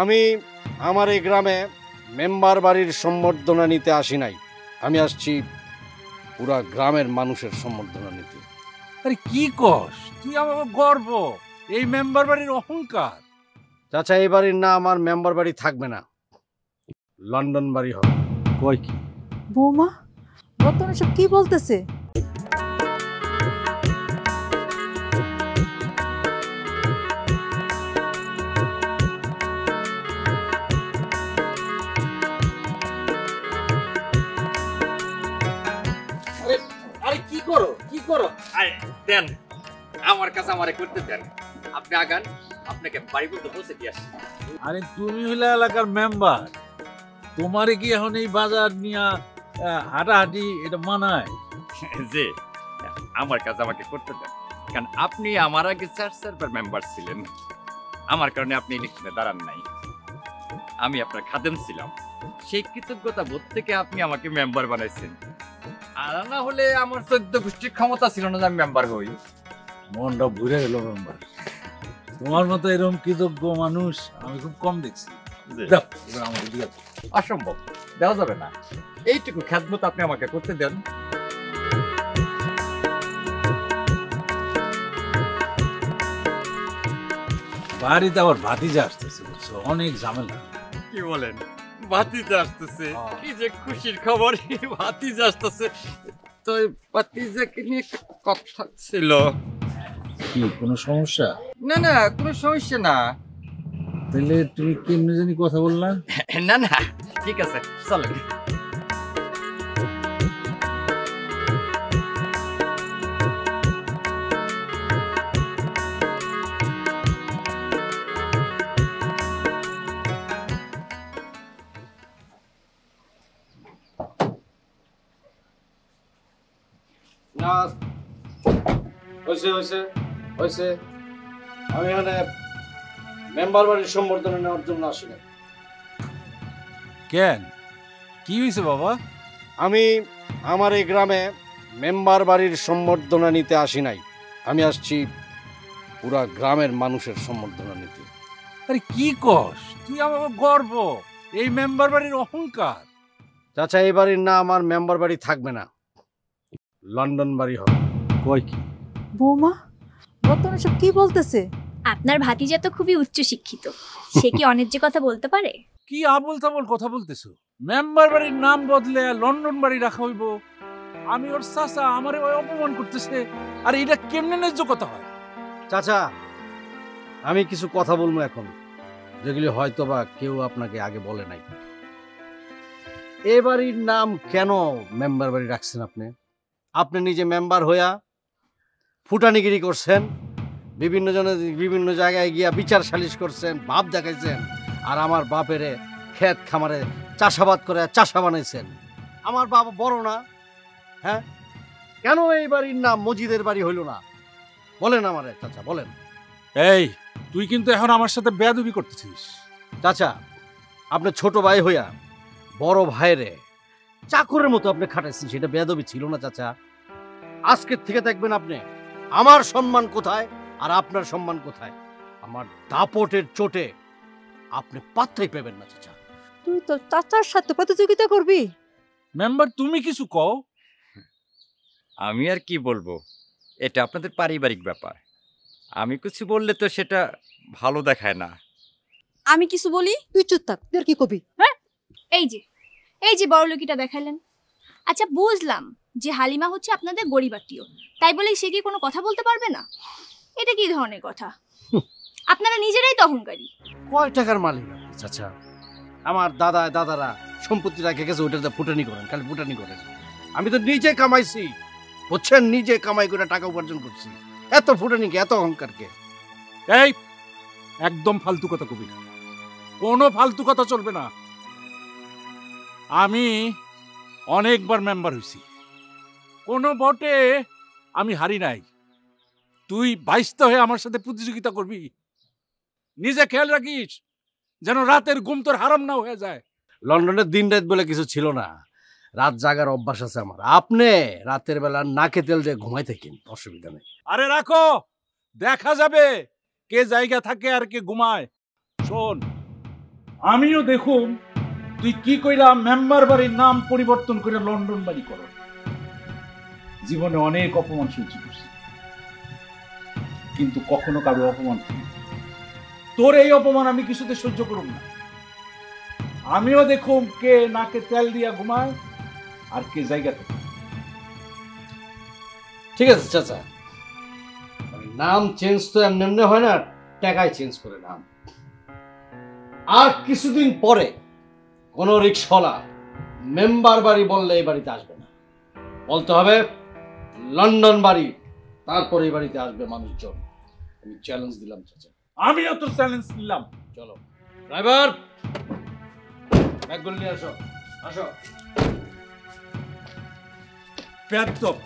আমি আমার এই গ্রামে মেম্বার বাড়ির সম্বর্ধনা নিতে আসি নাই। আমি আসছি পুরা গ্রামের মানুষের সম্বর্ধনা নিতে। আরে কি কস তুই? আমার গর্ব, এই মেম্বার বাড়ির অহংকার। চাচা, এই বাড়ির না আমার মেম্বার বাড়ি থাকবে না, লন্ডন বাড়ি হবে। কয় কি? বৌমা, রতন এসব কি বলতেছে? আরে কি করো কি করো? আরে দেন আমার কাছে আমারে করতে দেন। আপনি আগান, আপনাকে বাড়ি পর্যন্ত পৌঁছে দিয়ে আসি। আরে তুমি হইলে এলাকার মেম্বার, তোমারে কি এখন এই বাজার নিয়ে হাঁটাহাঁটি এটা মানায়? যে আমার কাজ আমাকে করতে দেন, কারণ আপনি আমার আগে 4 মেম্বার ছিলেন। আমার কারণে আপনি ইলেকশনে দাঁড়ান নাই, আমি আপনার খাদেম ছিলাম। সেই কৃতজ্ঞতা বোধ থেকে আপনি আমাকে মেম্বার বানাইছেন। আর না হলে আমার 14 গোষ্ঠীর ক্ষমতা ছিল না যে আমি মেম্বার হই। মনটা ঘুরে গেল মেম্বার। তোমার মতো এরকম কৃতজ্ঞ মানুষ আমি খুব কম দেখছি। দাও, এবার আমাকে দিয়ে দাও। অসম্ভব, দেওয়া যাবে না। এইটুকু খেদমত আপনি আমাকে করতে দেন। বাড়িতে আবার ভাতিজা আসতেছে, বুঝছো? অনেক ঝামেলা। কি বলেন? ভাতিজা আসতেছে? কি যে খুশির খবর! ভাতিজা আসতেছে। তো ভাতিজাকে নিয়ে কথা ছিল। কি কোনো সমস্যা? না না, কোনো সমস্যা না। তাহলে তুমি কেমনে জানি কথা বললা? না না, ঠিক আছে, চলেন। না, হয়েছে হয়েছে হয়েছে। আমি এখানে মেম্বার বাড়ির সম্বর্ধনা নেওয়ার জন্য আসি না। কেন, কি হয়েছে বাবা? আমি আমার এই গ্রামে মেম্বার বাড়ির সম্বর্ধনা নিতে আসি নাই। আমি আসছি পুরা গ্রামের মানুষের সম্বর্ধনা নিতে। আরে কি কস তুই? আমার গর্ব, এই মেম্বার বাড়ির অহংকার। চাচা, এই বাড়ির না আমার মেম্বার বাড়ি থাকবে না, লন্ডন বাড়ি হবে। কয় কি? বৌমা, রতন এসব কি বলতেছে? আপনার ভাতিজা তো খুবই উচ্চ শিক্ষিত, সে কি অন্যায্য কথা বলতে পারে? কি আবল তাবল কথা বলতেছো? মেম্বার বাড়ির নাম বদলে লন্ডন বাড়ি রাখা হইব? আমি ওর চাচা, আমারে ওই অপমান করতেছে। আর এটা কেমনে ন্যায্য কথা হয়? চাচা, আমি কিছু কথা বলবো এখন, যেগুলি হয়তো বা কেউ আপনাকে আগে বলে নাই। এ বাড়ির নাম কেন মেম্বার বাড়ি রাখছেন আপনি? আপনি নিজে মেম্বার হইয়া ফুটানিগিরি করছেন, বিভিন্ন জায়গায় গিয়া বিচার সালিশ করছেন, বাপ দেখাইছেন, আর আমার বাপেরে ক্ষেত খামারে চাষাবাদ করে চাষা বানাইছেন। আমার বাবা বড় না? হ্যাঁ, কেন এই বাড়ির নাম মজিদের বাড়ি হইল না? বলেন আমারে চাচা, বলেন। এই, তুই কিন্তু এখন আমার সাথে বেয়াদবি করতেছিস। চাচা, আপনি ছোট ভাই হইয়া বড় ভাইরে চাকরের মতো আপনি খাটাইছেন, সেটা বেয়াদবি ছিল না চাচা? আজকের থেকে দেখবেন আপনি আমার সম্মান কোথায় আর আপনার সম্মান কোথায়। আমার দাপটের চোটে আপনি পাত্তাই পাবেন না চাচা। তুই তো চাচার সাথে প্রতিযোগিতা করবি? মেম্বার, তুমি কিছু কও। আমি আর কি বলবো, এটা আপনাদের পারিবারিক ব্যাপার। আমি কিছু বললে তো সেটা ভালো দেখায় না। আমি কিছু বলি? তুই চুপ থাক, তুই আর কি কবি? হ্যাঁ, এই যে বড় লোকিটা দেখালেন। আচ্ছা, বুঝলাম যে হালিমা হচ্ছে আপনাদের গরিব আত্মীয়, তাই বলে সে কি কোনো কথা বলতে পারবে না? এটা কি ধরনের কথা? আপনারা নিজেরাই তো অহংকারী। কয় টাকার মালিক আপনি চাচা? আমার দাদারা সম্পত্তি রেখে গেছে, ওইটাতে ফুটানি করেন, খালি ফুটানি করেন। আমি তো নিজে কামাইছি, বুঝছেন? নিজে কামাই করে টাকা উপার্জন করছি। এত ফুটানিকে, এত অহংকারকে? এই, একদম ফালতু কথা কবি না, কোনো ফালতু কথা চলবে না। আমি অনেকবার মেম্বার হইছি, কোনো ভোটে আমি হারি নাই। তুই বাইশটা হয়ে আমার সাথে প্রতিযোগিতা করবি? নিজে খেয়াল রাখিস যেন রাতের ঘুম তোর হারাম না হয়ে যায়। লন্ডনের দিন রাত বলে কিছু ছিল না, রাত জাগার অভ্যাস আছে আমার। আপনি রাতের বেলা নাকে তেল দিয়ে ঘুমাই থাকেন, অসুবিধা নেই। আরে রাখো, দেখা যাবে কে জায়গা থাকে আর কে ঘুমায়। শোন, আমিও দেখুন তুই কি কইরা মেম্বার বাড়ির নাম পরিবর্তন করে লন্ডন বাড়ি করো। জীবনে অনেক অপমান সহ্য করছি, কিন্তু কখনো কারো অপমান করি। তোর এই অপমান আমি কিছুতে সহ্য করব না। আমিও দেখুম কে নাকে তেল দিয়া ঘুমায় আর কে জায়গাতে। ঠিক আছে চাচা, নাম চেঞ্জ তো এমনি এমনি হয় না, টাকায় চেঞ্জ করে নাম। আর কিছুদিন পরে কোন রিক্সাওয়ালা মেম্বার বাড়ি বললে এই বাড়িতে আসবে না, বলতে হবে লন্ডন বাড়ি, তারপরে এই বাড়িতে আসবে মানুষজন। আমি চ্যালেঞ্জ দিলাম চাচা। আমিও তো চ্যালেঞ্জ নিলাম। চলো ড্রাইভার, ব্যাগগুলো নিয়ে আসো। আসো। বেয়াদব।